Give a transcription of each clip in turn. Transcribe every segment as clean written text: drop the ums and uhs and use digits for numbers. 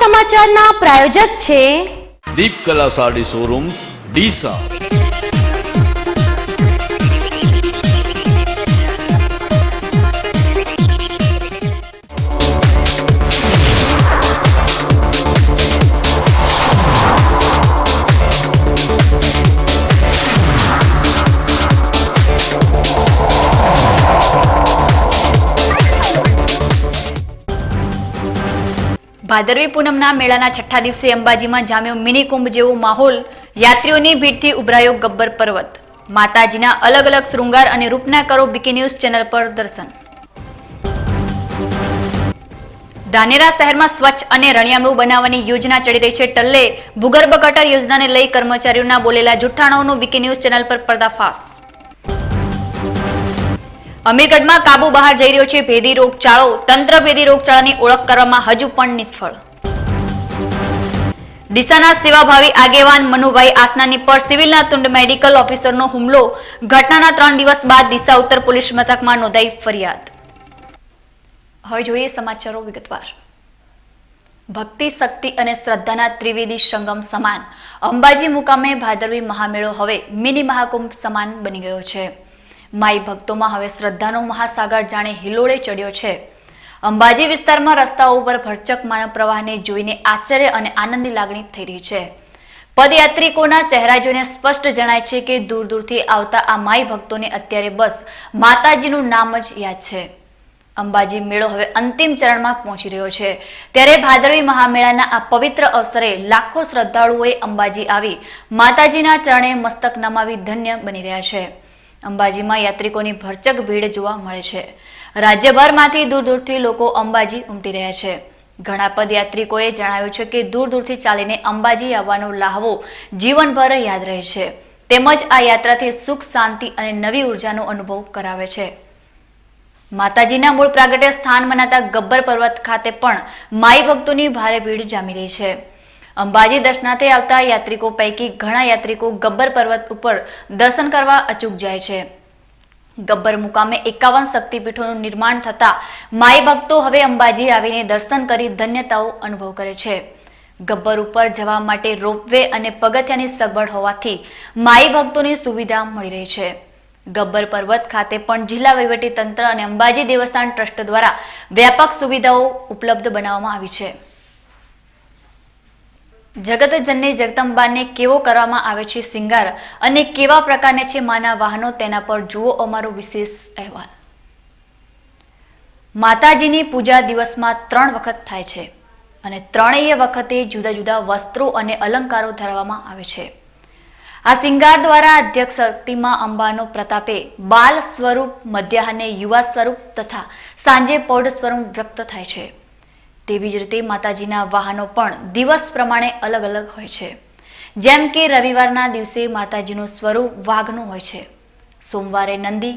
સમાચારના પ્રાયોજક છે દીપ કલા સાડી શોરૂમ્સ ડીસા। ભાદરવી પૂનમના મેળાના છઠ્ઠા દિવસે અંબાજીમાં જામ્યો મિની કુંભ જેવો માહોલ। યાત્રીઓની ભીડથી ઉભરાયો ગબ્બર પર્વત। માતાજીના અલગ અલગ શૃંગાર અને રૂપના કરો બીકે ન્યૂઝ ચેનલ પર દર્શન। ધાનેરા શહેરમાં સ્વચ્છ અને રણિયામણું બનાવવાની યોજના ચડી રહી છે ટલ્લે। ભૂગર્ભ ગટર યોજનાને લઈ કર્મચારીઓના બોલેલા જુઠ્ઠાણાઓનો બીકે ન્યૂઝ ચેનલ પર પર્દાફાશ। અમીરગઢમાં કાબુ બહાર જઈ રહ્યો છે ભેદી રોગચાળો। તંત્ર ભેદી રોગચાળાની ઓળખ કરવામાં હજુ પણ નિષ્ફળ। ડીસાના સેવાભાવી આગેવાન મનુભાઈ આસનાની પર સિવિલના તુંડ મેડિકલ ઓફિસરનો હુમલો। ઘટનાના 3 દિવસ બાદ ડીસા ઉત્તર પોલીસ મથકમાં નોંધાઈ ફરિયાદ। હવે જોઈએ સમાચારો વિગતવાર। ભક્તિ, શક્તિ અને શ્રદ્ધાના ત્રિવેદી સંગમ સમાન અંબાજી મુકામે ભાદરવી મહામેળો હવે મિની મહાકુંભ સમાન બની ગયો છે। માઈ ભક્તોમાં હવે શ્રદ્ધાનો મહાસાગર જાણે હિલોળે ચડ્યો છે। અંબાજી વિસ્તારમાં રસ્તાઓ પર ભરચક માનવ પ્રવાહને જોઈને આશ્ચર્ય અને આનંદની લાગણી થઈ રહી છે। પદયાત્રિકોના ચહેરા જોઈને સ્પષ્ટ જણાય છે કે દૂર દૂરથી આવતા આ માઈ ભક્તોને અત્યારે બસ માતાજીનું નામ જ યાદ છે। અંબાજી મેળો હવે અંતિમ ચરણમાં પહોંચી રહ્યો છે ત્યારે ભાદરવી મહામેળાના આ પવિત્ર અવસરે લાખો શ્રદ્ધાળુઓએ અંબાજી આવી માતાજીના ચરણે મસ્તક નમાવી ધન્ય બની રહ્યા છે। અંબાજીમાં યાત્રિકોની ભરચક ભીડ જોવા મળે છે। રાજ્યભરમાંથી દૂર દૂરથી લોકો અંબાજી ઉમટી રહ્યા છે। ઘણા પદયાત્રિકોએ જણાવ્યું છે કે દૂર દૂરથી ચાલીને અંબાજી આવવાનો લહાવો જીવનભર યાદ રહે છે। તેમજ આ યાત્રાથી સુખ, શાંતિ અને નવી ઉર્જાનો અનુભવ કરાવે છે। માતાજીના મૂળ પ્રાગટ્ય સ્થાન મનાતા ગબ્બર પર્વત ખાતે પણ માઈ ભક્તોની ભારે ભીડ જામી રહી છે। અંબાજી દર્શનાર્થે આવતા યાત્રિકો પૈકી ઘણા યાત્રિકો ગબ્બર પર્વત ઉપર દર્શન કરવા અચૂક જાય છે। ગબ્બર મુકામે 51 શક્તિપીઠોનું નિર્માણ થતા માઈ ભક્તો હવે અંબાજી આવીને દર્શન કરી ધન્યતાઓ અનુભવ કરે છે। ગબ્બર ઉપર જવા માટે રોપવે અને પગથિયાની સગવડ હોવાથી માઈ ભક્તોની સુવિધા મળી રહી છે। ગબ્બર પર્વત ખાતે પણ જિલ્લા વહીવટી તંત્ર અને અંબાજી દેવસ્થાન ટ્રસ્ટ દ્વારા વ્યાપક સુવિધાઓ ઉપલબ્ધ બનાવવામાં આવી છે। જગતજનની જગદંબાને કેવો કરવામાં આવે છે સિંગાર અને કેવા પ્રકારના છે માના વાહનો તેના પર જુઓ અમારો વિશેષ અહેવાલ। માતાજીની પૂજા દિવસમાં 3 વખત થાય છે અને ત્રણેય વખતે જુદા જુદા વસ્ત્રો અને અલંકારો ધરવામાં આવે છે। આ સિંગાર દ્વારા અધ્યક્ષ શક્તિમાં અંબાનો પ્રતાપે બાલ સ્વરૂપ, મધ્યાહને યુવા સ્વરૂપ તથા સાંજે પૌઢ સ્વરૂપ વ્યક્ત થાય છે। તેવી જ રીતે માતાજીના વાહનો પણ દિવસ પ્રમાણે અલગ અલગ હોય છે। જેમ કે રવિવારના દિવસે માતાજીનું સ્વરૂપ વાઘનું હોય છે, સોમવારે નંદી,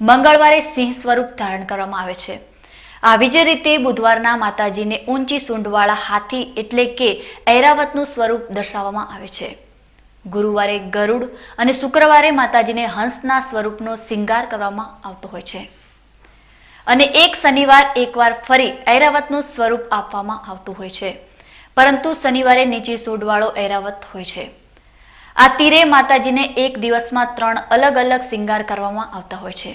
મંગળવારે સિંહ સ્વરૂપ ધારણ કરવામાં આવે છે। આવી જ રીતે બુધવારના માતાજીને ઊંચી સૂંઢવાળા હાથી એટલે કે ઐરાવતનું સ્વરૂપ દર્શાવવામાં આવે છે। ગુરુવારે ગરુડ અને શુક્રવારે માતાજીને હંસના સ્વરૂપનો શિંગાર કરવામાં આવતો હોય છે અને એક શનિવાર એકવાર ફરી ઐરાવતનું સ્વરૂપ આપવામાં આવતું હોય છે, પરંતુ શનિવારે નીચી સૂંઢવાળો ઐરાવત હોય છે। આ તીરે માતાજીને એક દિવસમાં 3 અલગ અલગ શિંગાર કરવામાં આવતા હોય છે,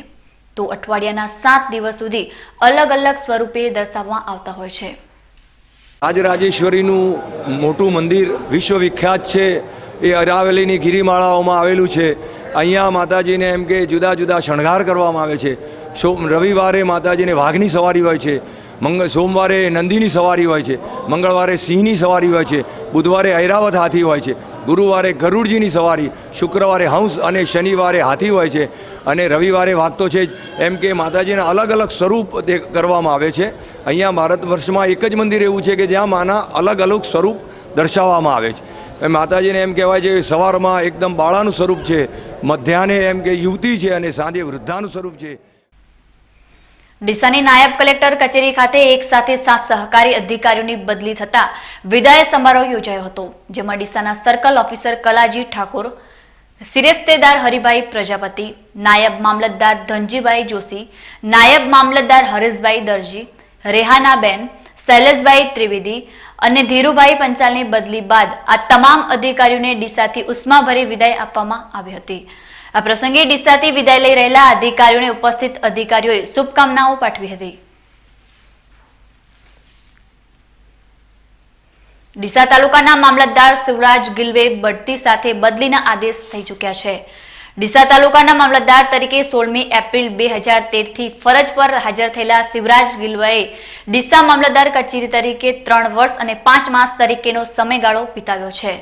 તો અઠવાડિયાના 7 દિવસ સુધી અલગ અલગ સ્વરૂપે દર્શાવવામાં આવતા હોય છે। રાજરાજેશ્વરીનું મોટું મંદિર વિશ્વવિખ્યાત છે। એ અરાવલીની ગિરિમાળાઓમાં આવેલું છે। અહીંયા માતાજીને એમ કે જુદા જુદા શણગાર કરવામાં આવે છે। રવિવારે માતાજીને વાઘની સવારી હોય છે, સોમવારે નંદીની સવારી હોય છે, મંગળવારે સિંહની સવારી હોય છે, બુધવારે ઐરાવત હાથી હોય છે, ગુરુવારે ગરુડજીની સવારી, શુક્રવારે હંસ અને શનિવારે હાથી હોય છે અને રવિવારે વાઘ તો છે જ। એમ કે માતાજીના અલગ અલગ સ્વરૂપ કરવામાં આવે છે। અહીંયા ભારત વર્ષમાં એક જ મંદિર એવું છે કે જ્યાં માના અલગ અલગ સ્વરૂપ દર્શાવવામાં આવે છે। માતાજીને એમ કહેવાય છે સવારમાં એકદમ બાળાનું સ્વરૂપ છે, મધ્યાહને એમ કે યુવતી છે અને સાંજે વૃદ્ધાનું સ્વરૂપ છે। ડીસાની નાયબ કલેક્ટર કચેરી ખાતે એક સાથે 7 સહકારી અધિકારીઓની બદલી થતા વિદાય સમારોહ યોજાયો હતો, જેમાં ડીસાના સર્કલ ઓફિસર કલાજી ઠાકોર, સિરેસ્તેદાર હરિભાઈ પ્રજાપતિ, નાયબ મામલતદાર ધનજીભાઈ જોશી, નાયબ મામલતદાર હરેશભાઈ દરજી, રેહાનાબેન, શૈલેષભાઈ ત્રિવેદી, અને ધીરુભાઈ પંચાલની બદલી બાદ આ તમામ અધિકારીઓને ડીસાથી ઉષ્માભરી વિદાય આપવામાં આવી હતી. આ પ્રસંગે ડીસાથી વિદાય લઈ રહેલા અધિકારીઓને ઉપસ્થિત અધિકારીઓએ શુભકામનાઓ પાઠવી હતી. ડીસા તાલુકાના મામલતદાર શિવરાજ ગિલવે બઢતી સાથે બદલીના આદેશ થઈ ચૂક્યા છે. ડીસા તાલુકાના મામલતદાર તરીકે 16મી એપ્રિલ 2013 થી ફરજ પર હાજર થયેલા શિવરાજ ગિલવાએ ડીસા મામલતદાર કચેરી તરીકે 3 વર્ષ અને 5 માસ તરીકેનો સમયગાળો વિતાવ્યો છે.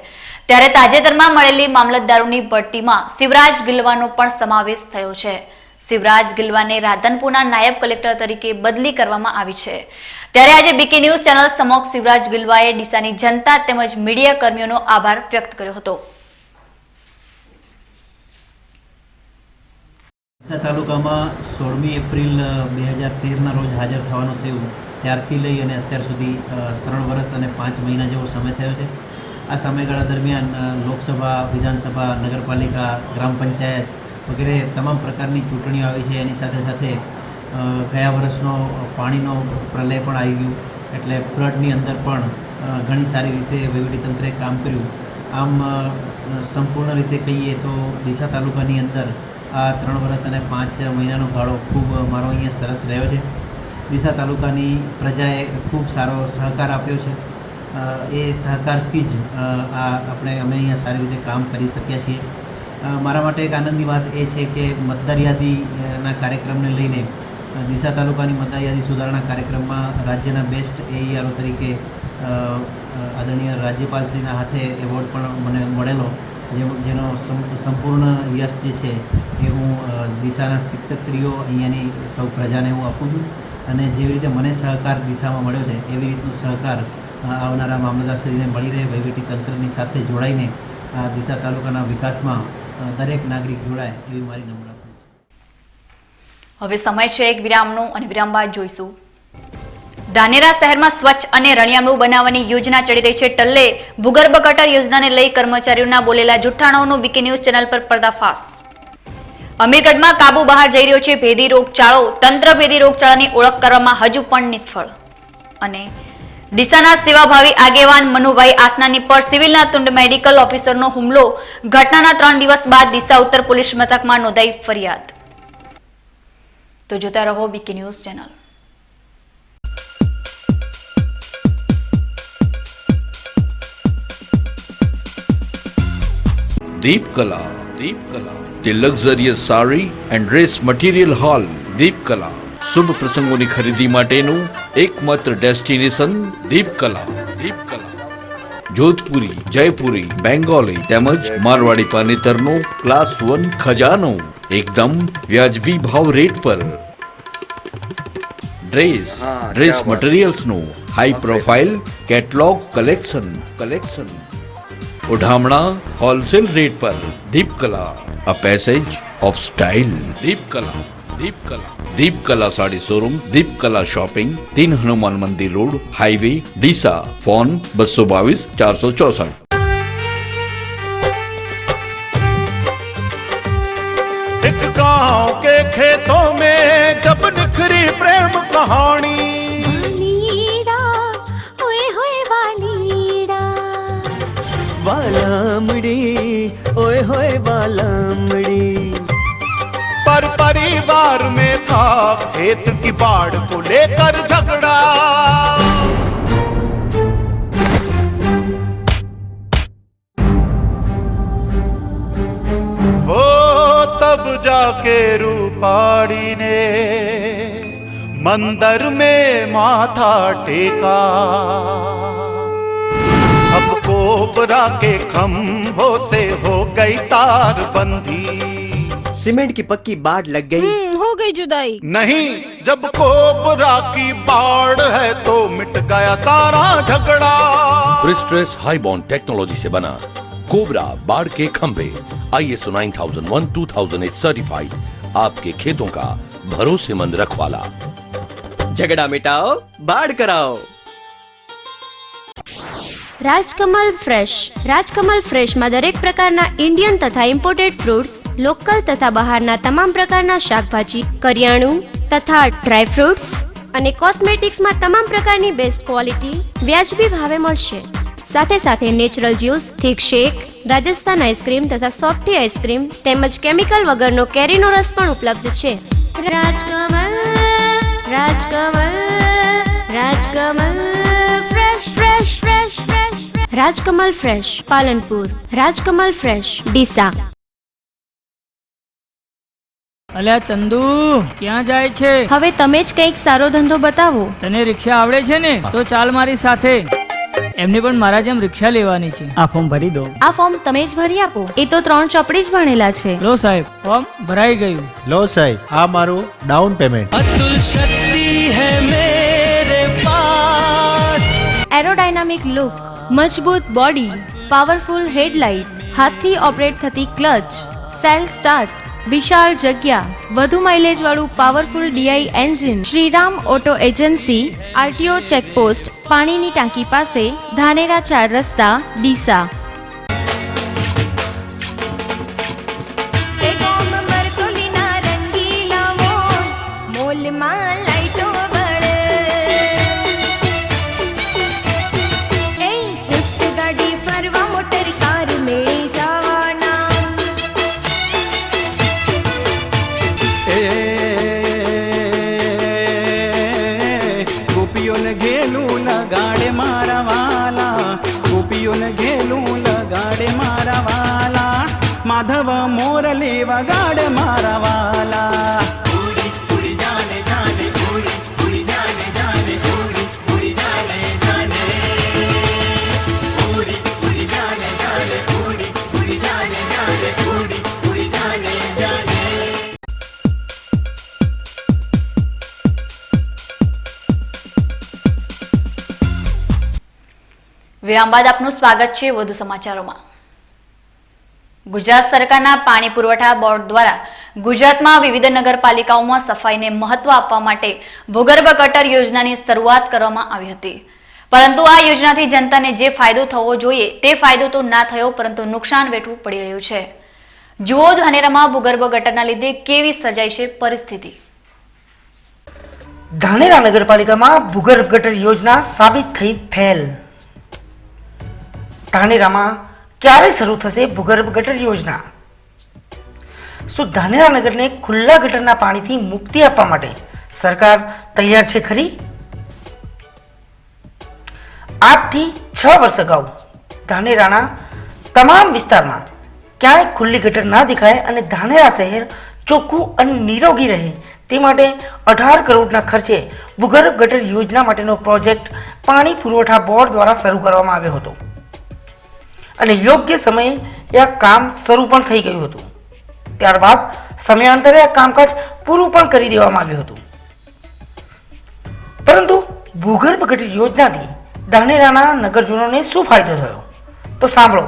ત્યારે તાજેતરમાં મળેલી મામલતદારોની ભરતીમાં શિવરાજ ગિલવાનો પણ સમાવેશ થયો છે. શિવરાજ ગિલવાને રાધનપુરના નાયબ કલેક્ટર તરીકે બદલી કરવામાં આવી છે. ત્યારે આજે બીકે ન્યૂઝ ચેનલ સમક્ષ શિવરાજ ગિલવાએ ડીસાની જનતા તેમજ મીડિયા કર્મીઓનો આભાર વ્યક્ત કર્યો હતો. ડીસા તાલુકામાં 16મી એપ્રિલ 2013ના રોજ હાજર થવાનું થયું ત્યારથી લઈ અને અત્યાર સુધી 3 વર્ષ અને 5 મહિના જેવો સમય થયો છે. આ સમયગાળા દરમિયાન લોકસભા, વિધાનસભા, નગરપાલિકા, ગ્રામ પંચાયત વગેરે તમામ પ્રકારની ચૂંટણીઓ આવી છે. એની સાથે સાથે ગયા વર્ષનો પાણીનો પ્રલય પણ આવી ગયું, એટલે ફ્લડની અંદર પણ ઘણી સારી રીતે વહીવટીતંત્રે કામ કર્યું. આમ સંપૂર્ણ રીતે કહીએ તો ડીસા તાલુકાની અંદર આ 3 વર્ષ અને 5 મહિનાનો ગાળો ખૂબ મારો અહીંયા સરસ રહ્યો છે. ડીસા તાલુકાની પ્રજાએ ખૂબ સારો સહકાર આપ્યો છે. એ સહકારથી જ અમે અહીંયા સારી રીતે કામ કરી શક્યા છીએ. મારા માટે એક આનંદની વાત એ છે કે મતદાર યાદીના કાર્યક્રમને લઈને ડીસા તાલુકાની મતદાર યાદી સુધારણા કાર્યક્રમમાં રાજ્યના બેસ્ટ AERO તરીકે આદરણીય રાજ્યપાલશ્રીના હાથે એવોર્ડ પણ મને મળેલો, જેનો સંપૂર્ણ યશ જે છે એ હું ડીસાના શિક્ષકશ્રીઓ, અહીંયાની સૌ પ્રજાને હું આપું છું. અને જેવી રીતે મને સહકાર ડીસામાં મળ્યો છે એવી રીતનો સહકાર આવનારા મામલતદારશ્રીને મળી રહે, વહીવટીતંત્રની સાથે જોડાઈને આ ડીસા તાલુકાના વિકાસમાં દરેક નાગરિક જોડાય એવી મારી નમ્ર અપીલ છે. હવે સમય છે એક વિરામનો અને વિરામ બાદ જોઈશું. ધાનેરા શહેરમાં સ્વચ્છ અને રણિયામણું બનાવવાની યોજના ચડી રહી છે. ટલ્લે ભૂગર્ભ ગટર યોજનાને લઈ કર્મચારીઓના બોલેલા જુઠ્ઠાણાઓનો બીકે ન્યૂઝ ચેનલ પર પર્દાફાશ. અમીરગઢમાં કાબુ બહાર જઈ રહ્યો છે ભેદી રોગચાળો. તંત્ર ભેદી રોગચાળાની ઓળખ કરવામાં હજુ પણ નિષ્ફળ. અને ડીસાના સેવાભાવી આગેવાન મનુભાઈ આસનાની પર સિવિલના તુંડ મેડિકલ ઓફિસરનો હુમલો. ઘટનાના 3 દિવસ બાદ ડીસા ઉત્તર પોલીસ મથકમાં નોંધાઈ ફરિયાદ. તો જોતા રહો BK news channel. Deepkala, the luxurious saree and dress material hall, Deepkala. શુભ પ્રસંગોની ખરીદી માટેનું એકમાત્ર ડેસ્ટિનેશન દીપકલા. જોધપુરી, જયપુરી, બેંગોલી તેમજ મારવાડી પાનેતરનો ક્લાસ 1 ખજાનો એકદમ વ્યાજબી ભાવ રેટ પર. ડ્રેસ મટીરિયલ્સનું હાઈ પ્રોફાઇલ કેટલોગ કલેક્શન. ઉઢામણા હોલસેલ રેટ પર. Deepkala, a passage of style. Deepkala sari showroom, Deepkala shopping, 3 Hanuman મંદિર રોડ, હાઈવે, ડીસા. ફોન 222 464. एक गांव के खेतों में जब निखरी प्रेम कहानी. वालीड़ा ओए होए वालमड़ी ओए होए वालमड़ी. पर परिवार में था खेत की बाढ़ को लेकर झगड़ा. वो तब जाके रूपाड़ी ने मंदिर में माथा टेका. अब कोबरा के खंभों से हो गई तार बंदी. सीमेंट की पक्की बाढ़ लग गई. हो गई जुदाई. नहीं, जब कोबरा की बाढ़ है तो मिट गया सारा झगड़ा. प्रिस्ट्रेस हाईबॉन्ड टेक्नोलॉजी से बना कोबरा बाढ़ के खंभे ISO 9001/2008 सर्टिफाइड, आपके खेतों का भरोसेमंद रखवाला. झगड़ा मिटाओ, बाढ़ कराओ. રાજકમલ ફ્રેશમાં દરેક પ્રકારના ઇન્ડિયન તથા ઇમ્પોર્ટેડ ફ્રૂટ્સ, લોકલ તથા બહારના તમામ પ્રકારના શાકભાજી, કરિયાણું તથા ડ્રાય ફ્રૂટ્સ અને કોસ્મેટિક્સમાં તમામ પ્રકારની બેસ્ટ ક્વોલિટી વ્યાજબી ભાવે મળશે. સાથે સાથે natural juice, thick shake, Rajasthan ice cream તથા સોફ્ટી આઈસ્ક્રીમ તેમજ કેમિકલ વગરનો કેરીનો રસ પણ ઉપલબ્ધ છે. Rajkamal Rajkamal Rajkamal fresh fresh fresh fresh Rajkamal fresh Palanpur, Rajkamal fresh Deesa. અલ્યા ચંદુ ક્યાં જાય છે? હવે તમે જ કંઈક સારો ધંધો બતાવો. તને રિક્ષા આવડે છે ને? તો ચાલ મારી સાથે. એમને પણ મારા જેમ રિક્ષા લેવાની છે. આ ફોર્મ ભરી દો. આ ફોર્મ તમે જ ભરી આપો. એ તો 3 ચોપડી જ ભણેલા છે. લો સાહેબ, ફોર્મ ભરાઈ ગયું. લો સાહેબ, આ મારું ડાઉન પેમેન્ટ. अतुल शक्ति है मेरे पास. એરોડાયનામિક લુક, મજબૂત બોડી, પાવરફુલ હેડલાઇટ, હાથથી ઓપરેટ થતી ક્લચ, સેલ્ફ સ્ટાર્ટ, વિશાળ જગ્યા, વધુ માઇલેજ વાળું powerful DI engine. Shriram auto agency, RTO checkpost, પાણીની ટાંકી પાસે, ધાનેરા 4 રસ્તા, ડીસા. ગોપીઓને ઘેલું લગાડે મારા વાલા, ગોપીઓને ઘેલું લગાડે મારા વાલા, માધવ મોરલી વગાડે મારા વાલા. વિરામ બાદ આપનું સ્વાગત છે વધુ સમાચારોમાં. ગુજરાત સરકારના પાણી પુરવઠા બોર્ડ દ્વારા ગુજરાતમાં વિવિધ નગરપાલિકાઓમાં સફાઈને મહત્વ આપવા માટે ભૂગર્ભ ગટર યોજનાની શરૂઆત કરવામાં આવી હતી. પરંતુ આ યોજનાથી જનતાને જે ફાયદો થવો જોઈએ તે ફાયદો તો ના થયો, પરંતુ નુકસાન વેઠવું પડી રહ્યું છે. જુઓ ધાનેરામાં ભૂગર્ભ ગટરના લીધે કેવી સર્જાઈ છે પરિસ્થિતિ. ધાનેરા નગરપાલિકામાં ભૂગર્ભ ગટર યોજના સાબિત થઈ ફેલ. ધાનેરામાં ક્યારે શરૂ થશે ભૂગર્ભ ગટર યોજના? શું ધાનેરા નગરને ખુલ્લા ગટરના પાણીથી મુક્તિ આપવા માટે સરકાર તૈયાર છે ખરી? આજથી 6 વર્ષ અગાઉ ધાનેરાના તમામ વિસ્તારમાં ક્યાંય ખુલ્લી ગટર ના દેખાય અને ધાનેરા શહેર ચોખ્ખું અને નિરોગી રહે તે માટે 18 કરોડના ખર્ચે ભૂગર્ભ ગટર યોજના માટેનો પ્રોજેક્ટ પાણી પુરવઠા બોર્ડ દ્વારા શરૂ કરવામાં આવ્યો હતો અને યોગ્ય સમયે આ કામ શરૂ પણ થઈ ગયું હતું. ત્યારબાદ સમયાંતરે આ કામકાજ પૂરું પણ કરી દેવામાં આવ્યું હતું. પરંતુ ભૂગર્ભ ગટર યોજનાથી ધાનેરાના નગરજનોને શું ફાયદો થયો તો સાંભળો.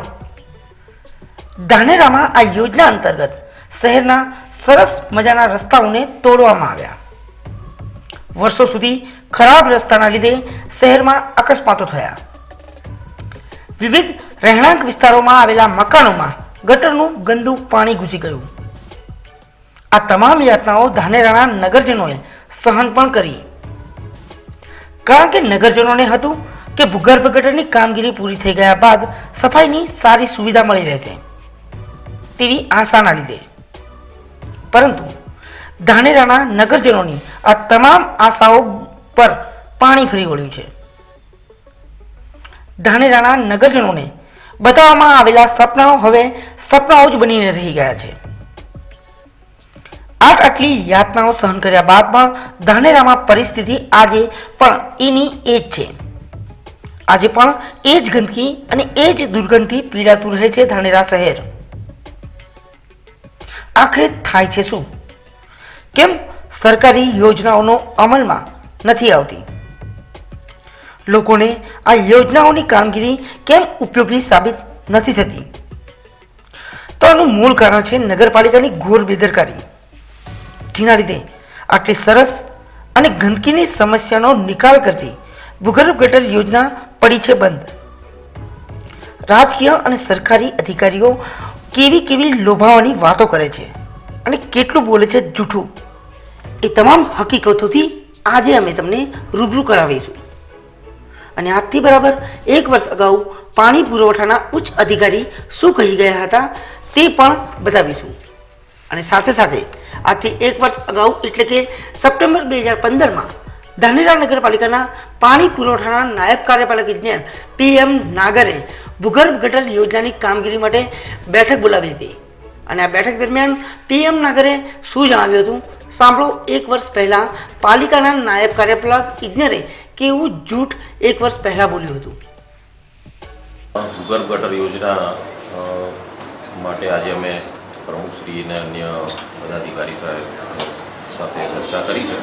ધાનેરામાં આ યોજના અંતર્ગત શહેરના સરસ મજાના રસ્તાઓને તોડવામાં આવ્યા. વર્ષો સુધી ખરાબ રસ્તાના લીધે શહેરમાં અકસ્માતો થયા. વિવિધ રહેણાંક વિસ્તારોમાં આવેલા મકાનોમાં ગટરનું ગંદુ પાણી ઘૂસી ગયું. આ તમામ યાતનાઓ ધાનેરાના નગરજનોએ સહન પણ કરી, કારણ કે નગરજનોને હતું કે ભૂગર્ભ ગટરની કામગીરી પૂરી થઈ ગયા બાદ સફાઈની સારી સુવિધા મળી રહેશે તેવી આશાના લીધે. પરંતુ ધાનેરાના નગરજનોની આ તમામ આશાઓ પર પાણી ફરી વળ્યું છે. ધાનેરાના નગરજનોને બતાવવામાં આવેલા સપનાઓ હવે સપનાઓ જ બનીને રહી ગયા છે. આટલી યાતનાઓ સહન કર્યા બાદ પણ ધાનેરામાં પરિસ્થિતિ આજે પણ એની એ જ છે. આજે પણ એ જ ગંદકી અને એ જ દુર્ગંધથી પીડાતું રહે છે ધાનેરા શહેર. આખરે થાય છે શું? કેમ સરકારી યોજનાઓનો અમલમાં નથી આવતી? લોકોને આ યોજનાઓની કામગીરી કેમ ઉપયોગી સાબિત નથી થતી? તો આનું મૂળ કારણ છે નગરપાલિકાની ઘોર બેદરકારી, જેના લીધે આટલી સરસ અને ગંદકીની સમસ્યાનો નિકાલ કરતી ભૂગર્ભ ગટર યોજના પડી છે બંધ. રાજકીય અને સરકારી અધિકારીઓ કેવી લોભાવાની વાતો કરે છે અને કેટલું બોલે છે જૂઠું, એ તમામ હકીકતોથી આજે અમે તમને રૂબરૂ કરાવીશું અને આજથી બરાબર 1 વર્ષ અગાઉ પાણી પુરવઠાના ઉચ્ચ અધિકારી શું કહી ગયા હતા તે પણ બતાવીશું અને સાથે સાથે આજથી 1 વર્ષ અગાઉ એટલે કે સપ્ટેમ્બર 2015માં ધાનેરા નગરપાલિકાના પાણી પુરવઠાના નાયબ કાર્યપાલક ઇજનેર PM નાગરે ભૂગર્ભ ગટર યોજનાની કામગીરી માટે બેઠક બોલાવી હતી અને આ બેઠક દરમિયાન PM નાગરે શું જણાવ્યું હતું સાંભળો. 1 વર્ષ પહેલા પાલિકાના નાયબ કાર્યપાલક ઇજનેરે કેવું જૂઠ 1 વર્ષ પહેલા બોલ્યું હતું. ભૂગર્ભ ગટર યોજના માટે આજે અમે પ્રમુખશ્રી અને અન્ય પદાધિકારી સાથે ચર્ચા કરી છે.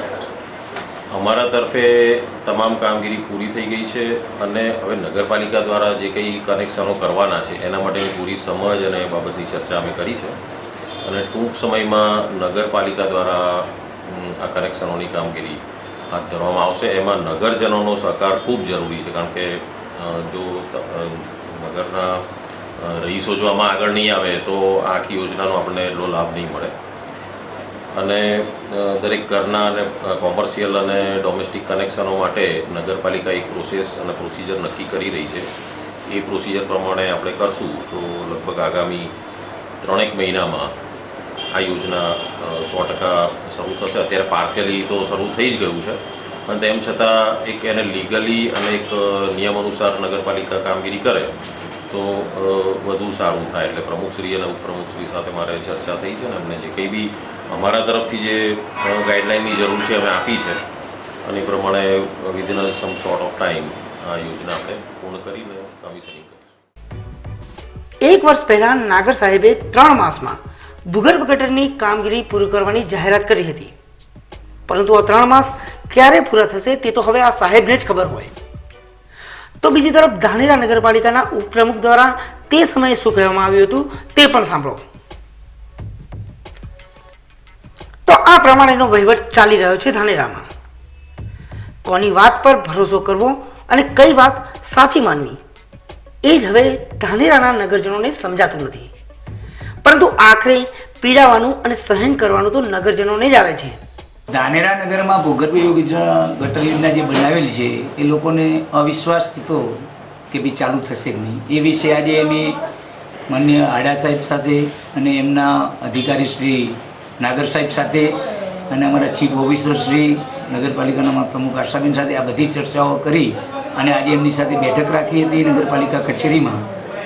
અમારા તરફે તમામ કામગીરી પૂરી થઈ ગઈ છે અને હવે નગરપાલિકા દ્વારા જે કંઈ કનેક્શનો કરવાના છે એના માટેની પૂરી સમજ અને એ બાબતની ચર્ચા અમે કરી છે અને ટૂંક સમયમાં નગરપાલિકા દ્વારા આ કનેક્શનોની કામગીરી હાથ ધરવામાં આવશે. એમાં નગરજનોનો સહકાર ખૂબ જરૂરી છે, કારણ કે જો નગરના રહીશો જો આમાં આગળ નહીં આવે તો આખી યોજનાનો આપણને એટલો લાભ નહીં મળે અને દરેક ઘરના અને કોમર્શિયલ અને ડોમેસ્ટિક કનેક્શનો માટે નગરપાલિકા એક પ્રોસેસ અને પ્રોસિજર નક્કી કરી રહી છે. એ પ્રોસિજર પ્રમાણે આપણે કરશું તો લગભગ આગામી 3 મહિનામાં આ યોજના 100% શરૂ થશે. અત્યારે પાર્શિયલી તો શરૂ થઈ જ ગયું છે, પણ તેમ છતાં એક એને લીગલી અને એક નિયમ અનુસાર નગરપાલિકા કામગીરી કરે તો વધુ સારું થાય. એટલે પ્રમુખશ્રી અને ઉપપ્રમુખશ્રી સાથે મારે ચર્ચા થઈ છે અને અમને જે કંઈ બી અમારા તરફથી જે ગાઈડલાઇનની જરૂર છે અમે આપી છે અને એ પ્રમાણે within some short of time આ યોજના આપણે પૂર્ણ કરીને કમિશનિંગ કરીશું. 1 વર્ષ પહેલા નાગર સાહેબે 3 માસમાં ભૂગર્ભ ગટરની કામગીરી પૂરી કરવાની જાહેરાત કરી હતી, પરંતુ આ 3 માસ ક્યારે પૂરા થશે તે તો હવે આ સાહેબને જ ખબર હોય. તો બીજી તરફ ધાનેરા નગરપાલિકાના ઉપપ્રમુખ દ્વારા તે સમયે શું કહેવામાં આવ્યું હતું તે પણ સાંભળો. તો આ પ્રમાણેનો વહીવટ ચાલી રહ્યો છે ધાનેરામાં. કોની વાત પર ભરોસો કરવો અને કઈ વાત સાચી માનવી એ જ હવે ધાનેરાના નગરજનોને સમજાતું નથી, પરંતુ આખરે પીડાવાનું અને સહન કરવાનું તો નગરજનોને જ આવે છે. ધાનેરા નગરમાં ભૂગર્ભ ગટર યોજના જે બનાવેલી છે એ લોકોને અવિશ્વાસ થતો કે ભાઈ ચાલુ થશે કે નહીં. એ વિશે આજે અમે માન્ય આડા સાહેબ સાથે અને એમના અધિકારી શ્રી નાગર સાહેબ સાથે અને અમારા ચીફ ઓફિસર શ્રી નગરપાલિકાના પ્રમુખ આશાબેન સાથે આ બધી ચર્ચાઓ કરી અને આજે એમની સાથે બેઠક રાખી હતી નગરપાલિકા કચેરીમાં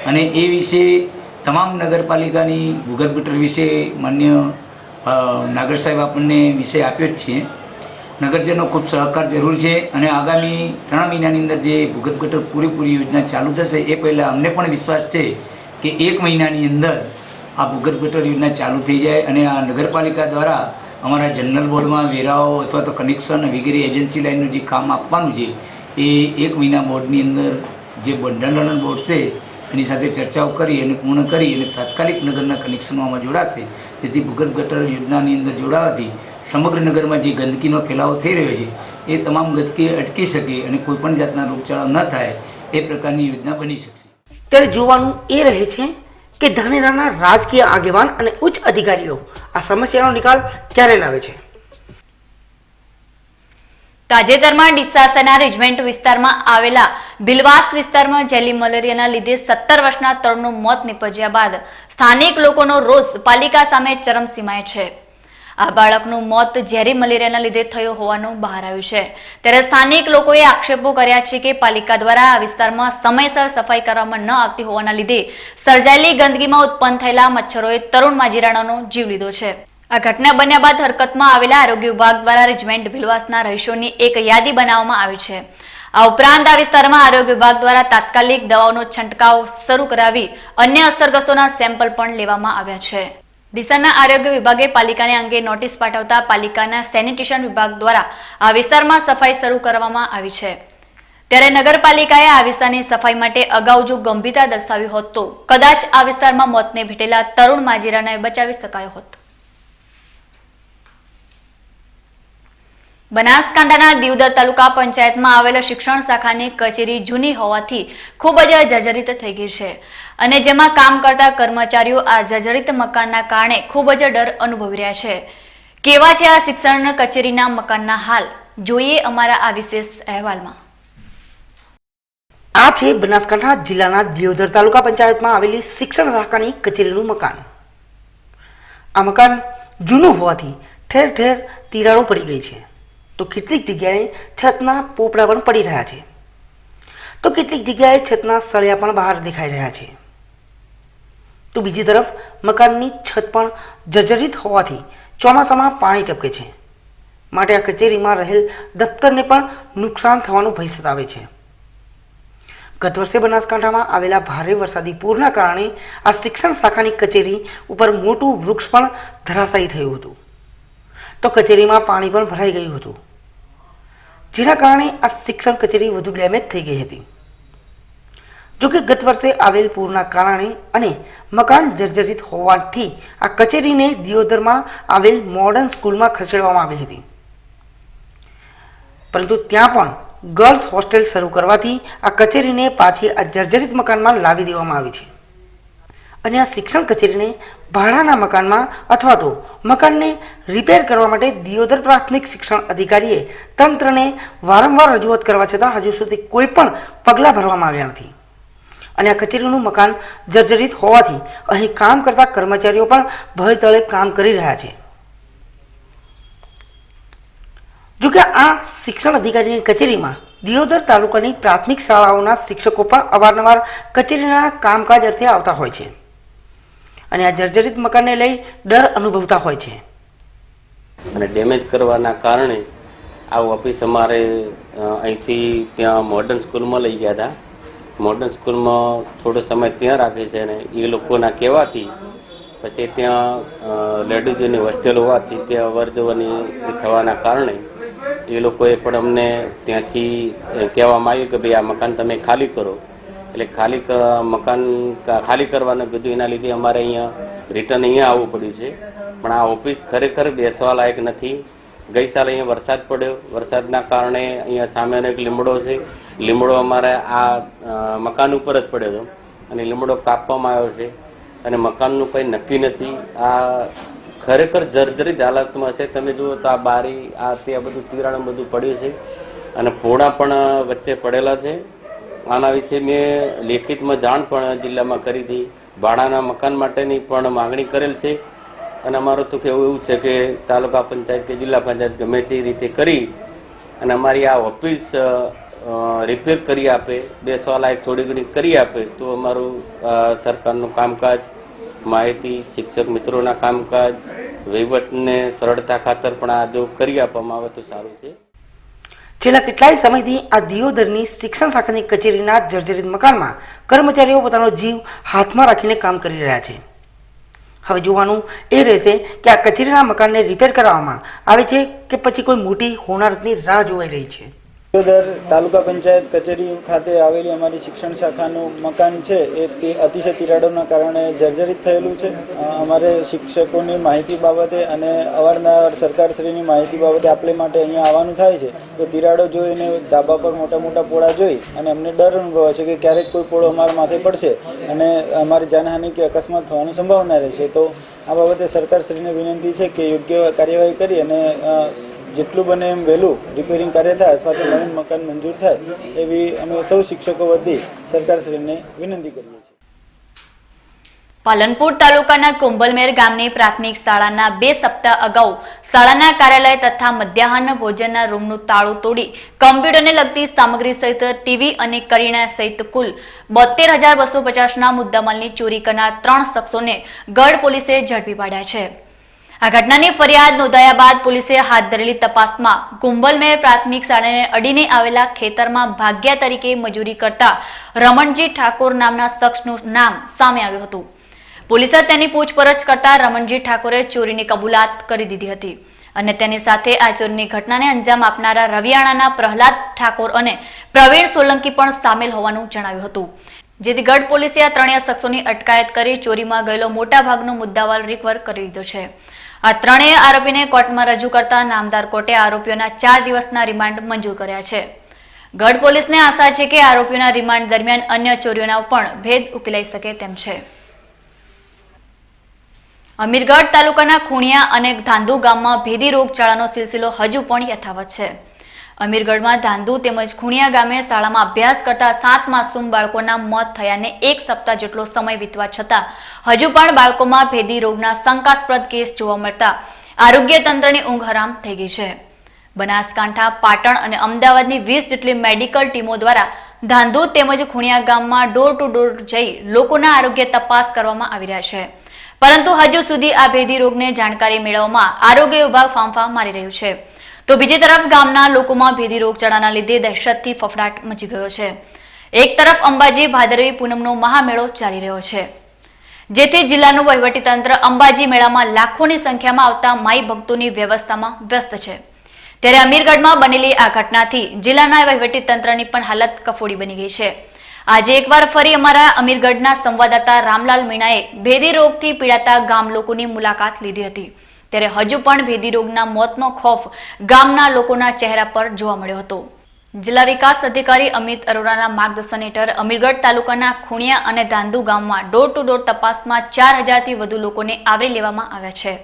અને એ વિશે તમામ નગરપાલિકાની ભૂગર્ભ ગટર વિશે માન્ય નાગર સાહેબ આપણને વિષય આપ્યો જ છે. નગરજનો ખૂબ સહકાર જરૂર છે અને આગામી 3 મહિનાની અંદર જે ભૂગર્ભ ગટર પૂરેપૂરી યોજના ચાલુ થશે એ પહેલાં અમને પણ વિશ્વાસ છે કે 1 મહિનાની અંદર આ ભૂગર્ભ ગટર યોજના ચાલુ થઈ જાય અને આ નગરપાલિકા દ્વારા અમારા જનરલ બોર્ડમાં વેરાઓ અથવા તો કનેક્શન વગેરે એજન્સી લાઇનનું જે કામ આપવાનું છે એ 1 મહિના બોર્ડની અંદર જે બંધારણ બોર્ડ છે એની સાથે ચર્ચાઓ કરી અને પૂર્ણ કરી અને તાત્કાલિક નગરના કનેક્શનોમાં જોડાશે, જેથી ભૂગર્ભ ગટર યોજનાની અંદર જોડાવાથી સમગ્ર નગરમાં જે ગંદકીનો ફેલાવો થઈ રહ્યો છે એ તમામ ગંદકી અટકી શકે અને કોઈપણ જાતના રોગચાળો ન થાય એ પ્રકારની યોજના બની શકશે. ત્યારે જોવાનું એ રહે છે કે ધાનેરાના રાજકીય આગેવાન અને ઉચ્ચ અધિકારીઓ આ સમસ્યાનો નિકાલ ક્યારે લાવે છે. તાજેતરમાં ડીસાના રેજમેન્ટ વિસ્તારમાં આવેલા ભીલવાસ વિસ્તારમાં ઝેરી મલેરિયાના લીધે 17 વર્ષના તરુણનું મોત નીપજ્યા બાદ સ્થાનિક લોકોનો રોષ પાલિકા સામે ચરમસીમાએ છે. આ બાળકનું મોત ઝેરી મલેરિયાના લીધે થયું હોવાનું બહાર આવ્યું છે. ત્યારે સ્થાનિક લોકોએ આક્ષેપો કર્યા છે કે પાલિકા દ્વારા આ વિસ્તારમાં સમયસર સફાઈ કરવામાં ન આવતી હોવાના લીધે સર્જાયેલી ગંદકીમાં ઉત્પન્ન થયેલા મચ્છરોએ તરુણ માજીરાણાનો જીવ લીધો છે. આ ઘટના બન્યા બાદ હરકતમાં આવેલા આરોગ્ય વિભાગ દ્વારા રેજમેન્ટ ભીલવાસના રહીશોની એક યાદી બનાવવામાં આવી છે. આ ઉપરાંત આ વિસ્તારમાં આરોગ્ય વિભાગ દ્વારા તાત્કાલિક દવાઓનો છંટકાવ શરૂ કરાવી અન્ય અસરગ્રસ્તોના સેમ્પલ પણ લેવામાં આવ્યા છે. ડીસાના આરોગ્ય વિભાગે પાલિકાને અંગે નોટિસ પાઠવતા પાલિકાના સેનિટેશન વિભાગ દ્વારા આ વિસ્તારમાં સફાઈ શરૂ કરવામાં આવી છે. ત્યારે નગરપાલિકાએ આ વિસ્તારની સફાઈ માટે અગાઉ જો ગંભીરતા દર્શાવી હોત તો કદાચ આ વિસ્તારમાં મોતને ભેટેલા તરુણ માજીરાને બચાવી શકાયો હોત. બનાસકાંઠાના દીવદર તાલુકા પંચાયતમાં આવેલા શિક્ષણ શાખાની કચેરી જૂની હોવાથી ખૂબ જ જર્જરિત થઈ ગઈ છે અને જેમાં કામ કરતા કર્મચારીઓ આ જર્જરિત મકાનના કારણે ખૂબ જ ડર અનુભવી રહ્યા છે. કેવા છે આ શિક્ષણ કચેરીના મકાનના હાલ, જોઈએ અમારા આ વિશેષ અહેવાલમાં. આ છે બનાસકાંઠા જિલ્લાના દિયોદર તાલુકા પંચાયતમાં આવેલી શિક્ષણ શાખાની કચેરીનું મકાન. આ મકાન જૂનું હોવાથી ઠેર ઠેર તિરાડો પડી ગઈ છે, તો કેટલીક જગ્યાએ છતના પોપડા પણ પડી રહ્યા છે, તો કેટલીક જગ્યાએ છતના સળિયા પણ બહાર દેખાઈ રહ્યા છે. તો બીજી તરફ મકાનની છત પણ જર્જરિત હોવાથી ચોમાસામાં પાણી ટપકે છે, માટે આ કચેરીમાં રહેલ દફતરને પણ નુકસાન થવાનો ભય સતાવે છે. ગત વર્ષે બનાસકાંઠામાં આવેલા ભારે વરસાદી પૂરના કારણે આ શિક્ષણ શાખાની કચેરી ઉપર મોટું વૃક્ષ પણ ધરાશાયી થયું હતું, તો કચેરીમાં પાણી પણ ભરાઈ ગયું હતું, જેના કારણે આ શિક્ષણ કચેરી વધુ ડેમેજ થઈ ગઈ હતી. જોકે ગત વર્ષે આવેલ પૂરના કારણે અને મકાન જર્જરિત હોવાથી આ કચેરીને દિયોદરમાં આવેલ મોડર્ન સ્કૂલમાં ખસેડવામાં આવી હતી, પરંતુ ત્યાં પણ ગર્લ્સ હોસ્ટેલ શરૂ કરવાથી આ કચેરીને પાછી આ જર્જરિત મકાનમાં લાવી દેવામાં આવી છે. અને આ શિક્ષણ કચેરીને ભાડાના મકાનમાં અથવા તો મકાનને રિપેર કરવા માટે દિયોદર પ્રાથમિક શિક્ષણ અધિકારીએ તંત્રને વારંવાર રજૂઆત કરવા છતાં હજુ સુધી કોઈ પણ પગલાં ભરવામાં આવ્યા નથી. અને આ કચેરીનું મકાન જર્જરિત હોવાથી અહીં કામ કરતા કર્મચારીઓ પણ ભય તળે કામ કરી રહ્યા છે. જોકે આ શિક્ષણ અધિકારીની કચેરીમાં દિયોદર તાલુકાની પ્રાથમિક શાળાઓના શિક્ષકો પણ અવારનવાર કચેરીના કામકાજ અર્થે આવતા હોય છે અને આ જર્જરિત મકાનને લઈ ડર અનુભવતા હોય છે. અને ડેમેજ કરવાના કારણે આ ઓફિસ અમારે અહીંથી ત્યાં મોડર્ન સ્કૂલમાં લઈ ગયા હતા. મોડર્ન સ્કૂલમાં થોડો સમય ત્યાં રાખે છે અને એ લોકોના કહેવાથી પછી ત્યાં લેડીઝોની હોસ્ટેલ હોવાથી ત્યાં અવર જવરની થવાના કારણે એ લોકોએ પણ અમને ત્યાંથી કહેવામાં આવ્યું કે ભાઈ આ મકાન તમે ખાલી કરો. એટલે મકાન ખાલી કરવાનું કીધું, એના લીધે અમારે અહીંયા રિટર્ન અહીંયા આવવું પડ્યું છે. પણ આ ઓફિસ ખરેખર બેસવા લાયક નથી. ગઈ સાલે અહીંયા વરસાદ પડ્યો, વરસાદના કારણે અહીંયા સામેનો એક લીમડો છે, લીમડો અમારે આ મકાન ઉપર જ પડ્યો હતો અને લીમડો કાપવામાં આવ્યો છે અને મકાનનું કંઈ નક્કી નથી. આ ખરેખર જર્જરિત હાલતમાં છે. તમે જુઓ તો આ બારી આ તે બધું તિરાડ બધું પડ્યું છે અને પોણા પણ વચ્ચે પડેલા છે. આના વિશે મેં લેખિતમાં જાણ પણ જિલ્લામાં કરી હતી. ભાડાના મકાન માટેની પણ માંગણી કરેલ છે અને અમારું તો કહેવું એવું છે કે તાલુકા પંચાયત કે જિલ્લા પંચાયત ગમે તે રીતે કરી અને અમારી આ ઓફિસ રિપેર કરી આપે, બેસવા લાયક થોડી ઘણી કરી આપે તો અમારું સરકારનું કામકાજ, માહિતી, શિક્ષક મિત્રોના કામકાજ, વહીવટને સરળતા ખાતર પણ આ જો કરી આપવામાં આવે તો સારું છે. છેલ્લા કેટલાય સમયથી આ દિયોદરની શિક્ષણ શાખાની કચેરીના જર્જરિત મકાનમાં કર્મચારીઓ પોતાનો જીવ હાથમાં રાખીને કામ કરી રહ્યા છે. હવે જોવાનું એ રહેશે કે આ કચેરીના મકાનને રિપેર કરવામાં આવે છે કે પછી કોઈ મોટી હોનારતની રાહ જોવાઈ રહી છે. દિયોદર તાલુકા પંચાયત કચેરી ખાતે આવેલી અમારી શિક્ષણ શાખાનું મકાન છે એ અતિશય તિરાડોના કારણે જર્જરિત થયેલું છે. અમારે શિક્ષકોની માહિતી બાબતે અને અવારનવાર સરકારશ્રીની માહિતી બાબતે આપલે માટે અહીંયા આવવાનું થાય છે તો તિરાડો જોઈને ધાબા પર મોટા મોટા પોળા જોઈ અને અમને ડર અનુભવાય છે કે ક્યારેક કોઈ પોળો અમારા માથે પડશે અને અમારી જાનહાનિ કે અકસ્માત થવાની સંભાવના રહેશે. તો આ બાબતે સરકારશ્રીને વિનંતી છે કે યોગ્ય કાર્યવાહી કરી અને જેટલું બને એમ વહેલું રિપેરિંગ કાર્ય થાય અથવા તો નવીન મકાન મંજૂર થાય એવી અમે સૌ શિક્ષકો વતી સરકારશ્રીને વિનંતી કરીએ છીએ. પાલનપુર તાલુકાના કુંભલમેર ગામની પ્રાથમિક શાળાના 2 સપ્તાહ અગાઉ શાળાના કાર્યાલય તથા મધ્યાહન ભોજનના રૂમનું તાળું તોડી કમ્પ્યુટરને લગતી સામગ્રી સહિત ટીવી અને કરિયાણા સહિત કુલ 72,250ના મુદ્દામાલની ચોરી કરનાર 3 શખ્સોને ગઢ પોલીસે ઝડપી પાડ્યા છે. આ ઘટનાની ફરિયાદ નોંધાયા બાદ પોલીસે હાથ ધરેલી તપાસમાં કુંભલમેર પ્રાથમિક શાળાને અડીને આવેલા ખેતરમાં ભાગ્યા તરીકે મજૂરી કરતા રમણજી ઠાકોર નામના શખ્સનું નામ સામે આવ્યું હતું. પોલીસે તેની પૂછપરછ કરતા રમણજી ઠાકોરે ચોરીની કબૂલાત કરી દીધી હતી અને તેની સાથે આ ચોરીની ઘટનાને અંજામ આપનારા રવિયાણાના પ્રહલાદ ઠાકોર અને પ્રવીણ સોલંકી પણ સામેલ હોવાનું જણાવ્યું હતું. જેથી ગઢ પોલીસે આ ત્રણેય શખ્સોની અટકાયત કરી ચોરીમાં ગયેલો મોટા ભાગનો મુદ્દામાલ રિકવર કરી લીધો છે. આ ત્રણેય આરોપીને કોર્ટમાં રજૂ કરતા નામદાર કોર્ટે આરોપીઓના 4 દિવસના રિમાન્ડ મંજૂર કર્યા છે. ગઢ પોલીસને આશા છે કે આરોપીઓના રિમાન્ડ દરમિયાન અન્ય ચોરીઓના પણ ભેદ ઉકેલાઈ શકે તેમ છે. અમીરગઢ તાલુકાના ખૂણિયા અને ધાંધુ ગામમાં ભેદી રોગચાળાનો સિલસિલો હજુ પણ યથાવત છે. અમીરગઢમાં ધાંધુ તેમજ ખુણિયા ગામે શાળામાં અભ્યાસ કરતા 7 માસૂમ બાળકોના મોત થયાને 1 સપ્તાહ જેટલો સમય વીતવા છતાં હજુ પણ બાળકોમાં ભેદી રોગના શંકાસ્પદ કેસ જોવા મળતા આરોગ્ય તંત્રની ઊંઘ હરામ થઈ ગઈ છે. બનાસકાંઠા, પાટણ અને અમદાવાદની 20 જેટલી મેડિકલ ટીમો દ્વારા ધાંધુ તેમજ ખુણિયા ગામમાં ડોર ટુ ડોર જઈ લોકોના આરોગ્ય તપાસ કરવામાં આવી રહ્યા છે. પરંતુ હજુ સુધી આ ભેદી રોગને જાણકારી મેળવવામાં આરોગ્ય વિભાગ ફાંફા મારી રહ્યું છે. તો બીજી તરફ ગામના લોકોમાં ભેદી રોગચાળાના લીધે દહેશતથી ફફડાટ મચી ગયો છે. એક તરફ અંબાજી ભાદરવી પૂનમનો મહામેળો ચાલી રહ્યો છે, જેથી જિલ્લાનું વહીવટીતંત્ર અંબાજી મેળામાં લાખોની સંખ્યામાં આવતા માઈ ભક્તોની વ્યવસ્થામાં વ્યસ્ત છે. ત્યારે અમીરગઢમાં બનેલી આ ઘટનાથી જિલ્લાના વહીવટીતંત્રની પણ હાલત કફોડી બની ગઈ છે. આજે એકવાર ફરી અમારા અમીરગઢના સંવાદદાતા રામલાલ મીણાએ ભેદી રોગથી પીડાતા ગામ લોકોની મુલાકાત લીધી હતી. ત્યારે હજુ પણ ભેદી રોગના મોતનો ખોફ ગામના લોકોના ચહેરા પર જોવા મળ્યો હતો. જિલ્લા વિકાસ અધિકારી અમિત અરોરાના માર્ગદર્શન હેઠળ અમીરગઢ તાલુકાના ખુણિયા અને ધાંધુ ગામમાં ડોર ટુ ડોર તપાસમાં 4000થી વધુ લોકોને આવરી લેવામાં આવ્યા છે.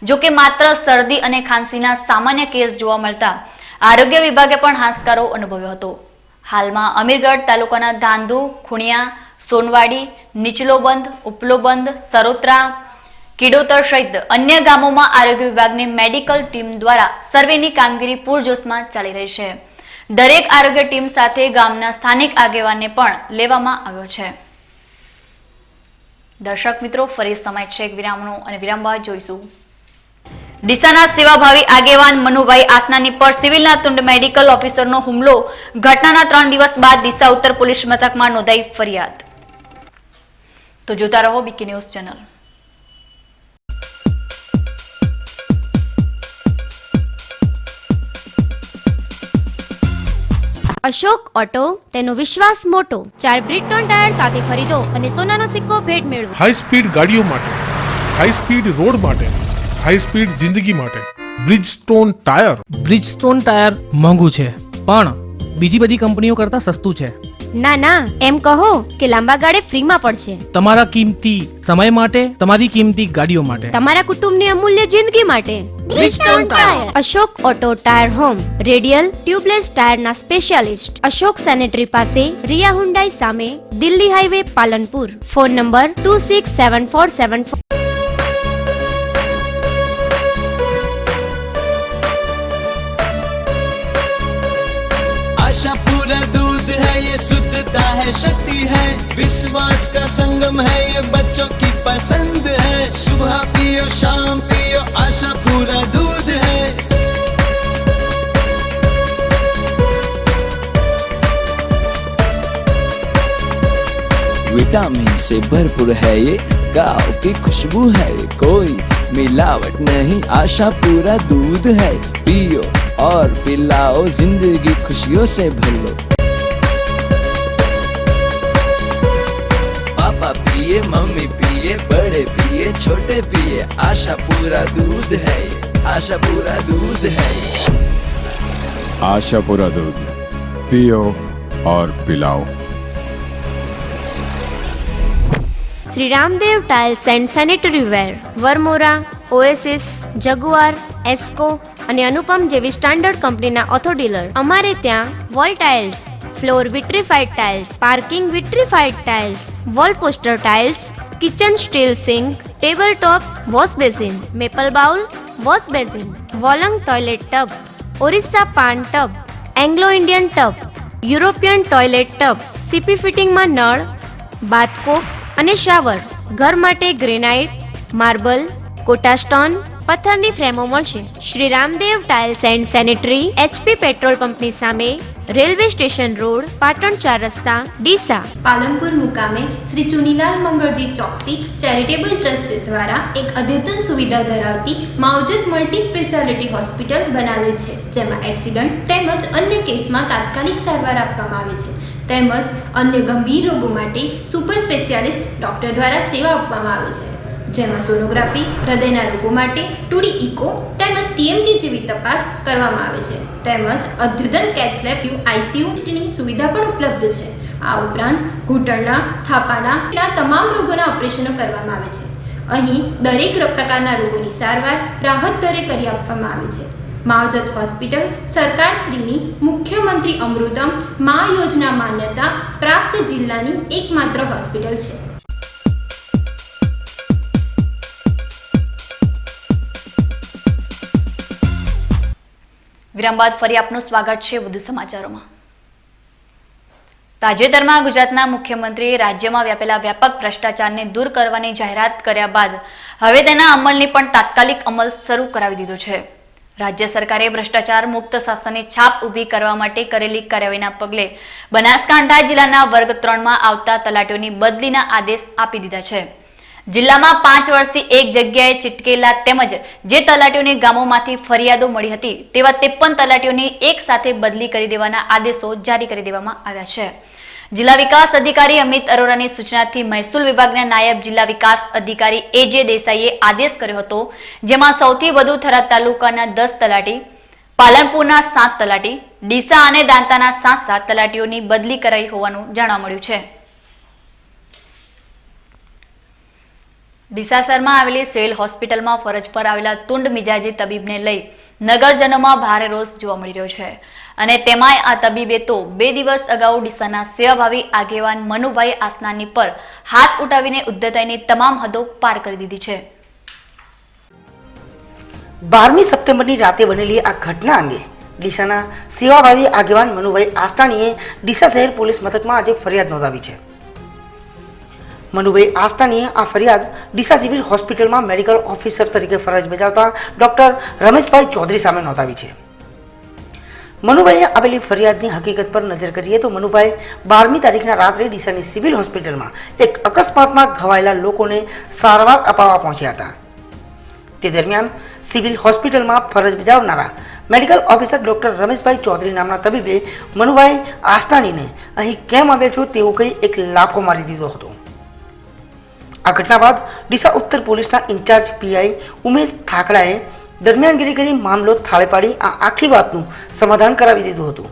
જોકે માત્ર શરદી અને ખાંસીના સામાન્ય કેસ જોવા મળતા આરોગ્ય વિભાગે પણ હાશકારો અનુભવ્યો હતો. હાલમાં અમીરગઢ તાલુકાના ધાંધુ, ખુણિયા, સોનવાડી, નીચલોબંધ, ઉપલોબંધ, સરોત્રા, કિડોતર સહિત અન્ય ગામોમાં આરોગ્ય વિભાગની મેડિકલ ટીમ દ્વારા સર્વેની કામગીરી પૂરજોશમાં ચાલી રહી છે. દરેક આરોગ્ય ટીમ સાથે ગામના સ્થાનિક આગેવાનને પણ લેવામાં આવ્યો છે. દર્શક મિત્રો, ફરી સમય છે એક વિરામનો અને વિરામ બાદ જોઈશું. ડીસાના સેવાભાવી આગેવાન મનુભાઈ આસનાની પર સિવિલના તુંડ મેડિકલ ઓફિસરનો હુમલો. ઘટનાના 3 દિવસ બાદ ડીસા ઉત્તર પોલીસ મથકમાં નોંધાઈ ફરિયાદ. તો જોતા રહો BK news channel. Ashok auto, તેનો વિશ્વાસ મોટો. 4 બ્રિટોન ટાયર સાથે ખરીદો અને સોનાનો સિક્કો ભેટ મેળવો. હાઈ સ્પીડ ગાડીઓ માટે, હાઈ સ્પીડ રોડ માટે, હાઈ સ્પીડ જિંદગી માટે બ્રિજસ્ટોન ટાયર. બ્રિજસ્ટોન ટાયર મોંઘું છે પણ બીજી બધી કંપનીઓ કરતા સસ્તું છે. ના ના, એમ કહો કે લાંબા ગાળે ફ્રીમાં પડશે. તમારા કિંમતી સમય માટે, તમારી કિંમતી ગાડીઓ માટે, તમારા કુટુંબની અમૂલ્ય જિંદગી માટે. Bridgestone tyre. Ashok auto tyre home, radial tubeless ટાયરના સ્પેશિયાલિસ્ટ. અશોક સેનેટરી પાસે, રિયા હુન્ડાઈ સામે, Delhi highway, Palanpur. Phone number 267474. आशा पूरा दूध है, ये शुद्धता है, शक्ति है, विश्वास का संगम है, ये बच्चों की पसंद है. सुबह पियो शाम पियो, आशा पूरा दूध है. विटामिन से भरपूर है ये, गाँव की खुशबू है, कोई मिलावट नहीं, आशा पूरा दूध है. पियो और पिलाओ, जिंदगी खुशियों से भर लो. पापा पिए, मम्मी पिए, बड़े पिए, छोटे पिए, आशा पूरा दूध है, आशा पूरा दूध है. आशा पूरा दूध पियो और पिलाओ. Shri Ramdev tiles and sanitary ware, Varmora, Oasis, Jaguar, Esco અને અનુપમ જેવી સ્ટાન્ડર્ડ કંપનીના ઓથો ડીલર. અમારે ત્યાં wall tiles, floor vitrified tiles, parking vitrified tiles, wall poster tiles, kitchen steel sink, table top, wash basin, maple bowl, wash basin, wall hung toilet tub, Orissa pan tub, Anglo Indian tub, European toilet tub, CP ફિટિંગમાં નળ, bath cock અને shower. ઘર માટે granite, marble, quota stone, પથ્થરની ફ્રેમો મળશે. Shri Ramdev tiles and sanitary, HP petrol પંપની સામે, railway station road, Patan 4 રસ્તા, ડીસા. પાલનપુર મુકામે શ્રી ચુનીલાલ મંગળજી ચોકસી ચેરિટેબલ ટ્રસ્ટ દ્વારા એક અદ્યતન સુવિધા ધરાવતી માવજત મલ્ટી સ્પેશિયાલિટી હોસ્પિટલ બનાવેલ છે, જેમાં એક્સિડન્ટ તેમજ અન્ય કેસમાં તાત્કાલિક સારવાર આપવામાં આવે છે, તેમજ અન્ય ગંભીર રોગો માટે સુપર સ્પેશિયાલિસ્ટ ડોક્ટર દ્વારા સેવા આપવામાં આવે છે, જેમાં સોનોગ્રાફી, હૃદયના રોગો માટે 2D ઇકો તેમજ TMT જેવી તપાસ કરવામાં આવે છે, તેમજ અદ્યતન કેથલેબ ICUની સુવિધા પણ ઉપલબ્ધ છે. આ ઉપરાંત ઘૂંટણના, થાપાના તમામ રોગોના ઓપરેશનો કરવામાં આવે છે. અહીં દરેક પ્રકારના રોગોની સારવાર રાહત દરે કરી આપવામાં આવે છે. માવજત હોસ્પિટલ સરકારશ્રીની મુખ્યમંત્રી અમૃતમ મા યોજના માન્યતા પ્રાપ્ત જિલ્લાની એકમાત્ર હોસ્પિટલ છે. વિરામ બાદ ફરી આપનું સ્વાગત છે. વધુ સમાચારોમાં. તાજેતરમાં ગુજરાતના મુખ્યમંત્રીએ રાજ્યમાં વ્યાપેલા વ્યાપક ભ્રષ્ટાચારને દૂર કરવાની જાહેરાત કર્યા બાદ હવે તેના અમલની પણ તાત્કાલિક અમલ શરૂ કરાવી દીધો છે. રાજ્ય સરકારે ભ્રષ્ટાચાર મુક્ત શાસનની છાપ ઊભી કરવા માટે કરેલી કાર્યવાહીના પગલે બનાસકાંઠા જિલ્લાના વર્ગ 3માં આવતા તલાટીઓની બદલીના આદેશ આપી દીધા છે. જિલ્લામાં 5 વર્ષથી એક જગ્યાએ ચીટકેલા તેમજ જે તલાટીઓને ગામોમાંથી ફરિયાદો મળી હતી તેવા 53 તલાટીઓની એક સાથે બદલી કરી દેવાના આદેશો જારી કરી દેવામાં આવ્યા છે. જિલ્લા વિકાસ અધિકારી અમિત અરોરાની સૂચનાથી મહેસૂલ વિભાગના નાયબ જિલ્લા વિકાસ અધિકારી એ.જે. દેસાઈએ આદેશ કર્યો હતો, જેમાં સૌથી વધુ થરાદ તાલુકાના 10 તલાટી, પાલનપુરના 7 તલાટી, ડીસા અને દાંતાના 7 તલાટીઓની બદલી કરાઈ હોવાનું જાણવા મળ્યું છે. ડીસા શહેરમાં આવેલી સિવિલ હોસ્પિટલમાં ફરજ પર આવેલા તુંડ મિજાજી તબીબને લઈ નગરજનોમાં ભારે રોષ જોવા મળી રહ્યો છે અને તેમાંય આ તબીબે તો 2 દિવસ અગાઉ ડીસાના સેવાભાવી આગેવાન મનુભાઈ આસનાની પર હાથ ઉઠાવીને ઉદ્ધતાઈની તમામ હદો પાર કરી દીધી છે. 12મી સપ્ટેમ્બરની રાતે બનેલી આ ઘટના અંગે ડીસાના સેવાભાવી આગેવાન મનુભાઈ આસનાનીએ ડીસા શહેર પોલીસ મથકમાં આજે ફરિયાદ નોંધાવી છે. મનુભાઈ આસનાનીએ આ ફરિયાદ ડીસા સિવિલ હોસ્પિટલમાં મેડિકલ ઓફિસર તરીકે ફરજ બજાવતા ડોક્ટર રમેશભાઈ ચૌધરી સામે નોંધાવી છે. મનુભાઈએ આપેલી ફરિયાદની હકીકત પર નજર કરીએ તો મનુભાઈ 12મી તારીખના રાત્રે ડીસાની સિવિલ હોસ્પિટલમાં એક અકસ્માતમાં ઘવાયેલા લોકોને સારવાર અપાવવા પહોંચ્યા હતા. તે દરમિયાન સિવિલ હોસ્પિટલમાં ફરજ બજાવનારા medical officer doctor Rameshbhai Chaudhary નામના તબીબે મનુભાઈ આસનાનીને અહીં કેમ આવ્યા છો તેવું કહી એક લાફો મારી દીધો હતો. આ ઘટના બાદ ડીસા ઉત્તર પોલીસના ઇન્ચાર્જ પીઆઈ ઉમેશ ઠાકડાએ દરમિયાનગીરી કરી મામલો થાળે પાડી આ આખી વાતનું સમાધાન કરાવી દીધું હતું.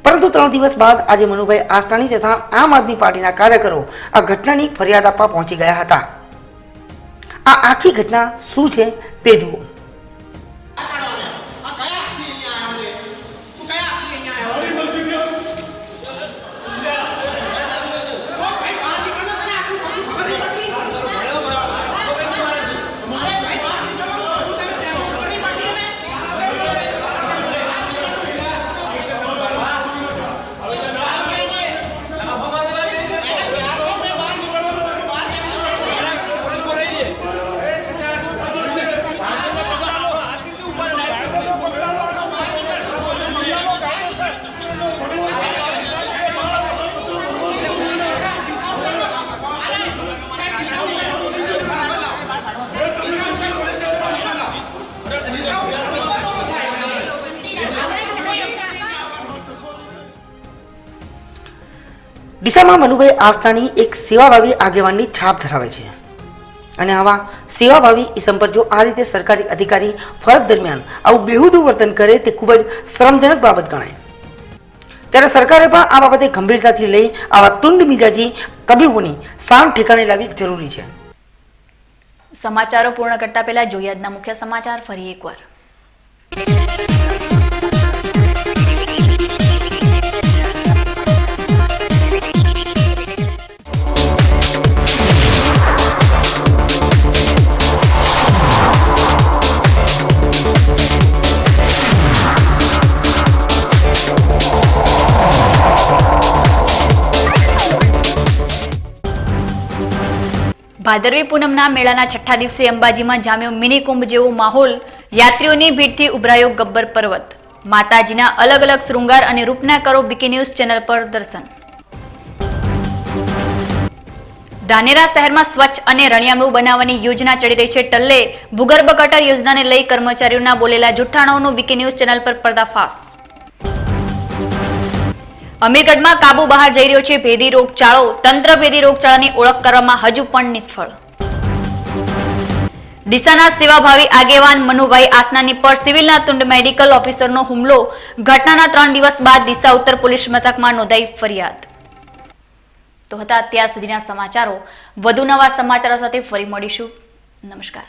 પરંતુ 3 દિવસ બાદ આજે મનુભાઈ આસનાની તથા આમ આદમી પાર્ટીના કાર્યકરો આ ઘટનાની ફરિયાદ આપવા પહોંચી ગયા હતા. આ આખી ઘટના શું છે તે જુઓ. ડીસામાં મનુભાઈ આસનાની એક સેવાભાવી આગેવાનની છાપ ધરાવે છે અને આવા સેવાભાવી ઇસમ પર જો આ રીતે સરકારી અધિકારી ફરજ દરમિયાન આવું બેહુદું વર્તન કરે તે ખૂબ જ શરમજનક બાબત ગણાય. ત્યારે સરકારે પણ આ બાબતે ગંભીરતાથી લઈ આવા તુંડ મિજાજી તબીબોની શાન ઠેકાણે લાવવી જરૂરી છે. સમાચારો પૂર્ણ કરતા પહેલા જોઈએ આજના મુખ્ય સમાચાર ફરી એકવાર. ભાદરવી પૂનમના મેળાના છઠ્ઠા દિવસે અંબાજીમાં જામ્યો મિની કુંભ જેવો માહોલ. યાત્રીઓની ભીડથી ઉભરાયો ગબ્બર પર્વત. માતાજીના અલગ અલગ શૃંગાર અને રૂપના કરો બીકે ન્યૂઝ ચેનલ પર દર્શન. ધાનેરા શહેરમાં સ્વચ્છ અને રણિયામણું બનાવવાની યોજના ચડી રહી છે ટલ્લે. ભૂગર્ભ ગટર યોજનાને લઈ કર્મચારીઓના બોલેલા જુઠ્ઠાણાઓનો બીકે ન્યૂઝ ચેનલ પર પર્દાફાશ. અમીરગઢમાં કાબુ બહાર જઈ રહ્યો છે ભેદી રોગચાળો. તંત્ર ભેદી રોગચાળાની ઓળખ કરવામાં હજુ પણ નિષ્ફળ. ડીસાના સેવાભાવી આગેવાન મનુભાઈ આસનાની પર સિવિલના તુંડ મેડિકલ ઓફિસરનો હુમલો. ઘટનાના 3 દિવસ બાદ ડીસા ઉત્તર પોલીસ મથકમાં નોંધાઈ ફરિયાદ. તો હતા અત્યાર સુધીના સમાચારો. વધુ નવા સમાચારો સાથે ફરી મળીશું. નમસ્કાર.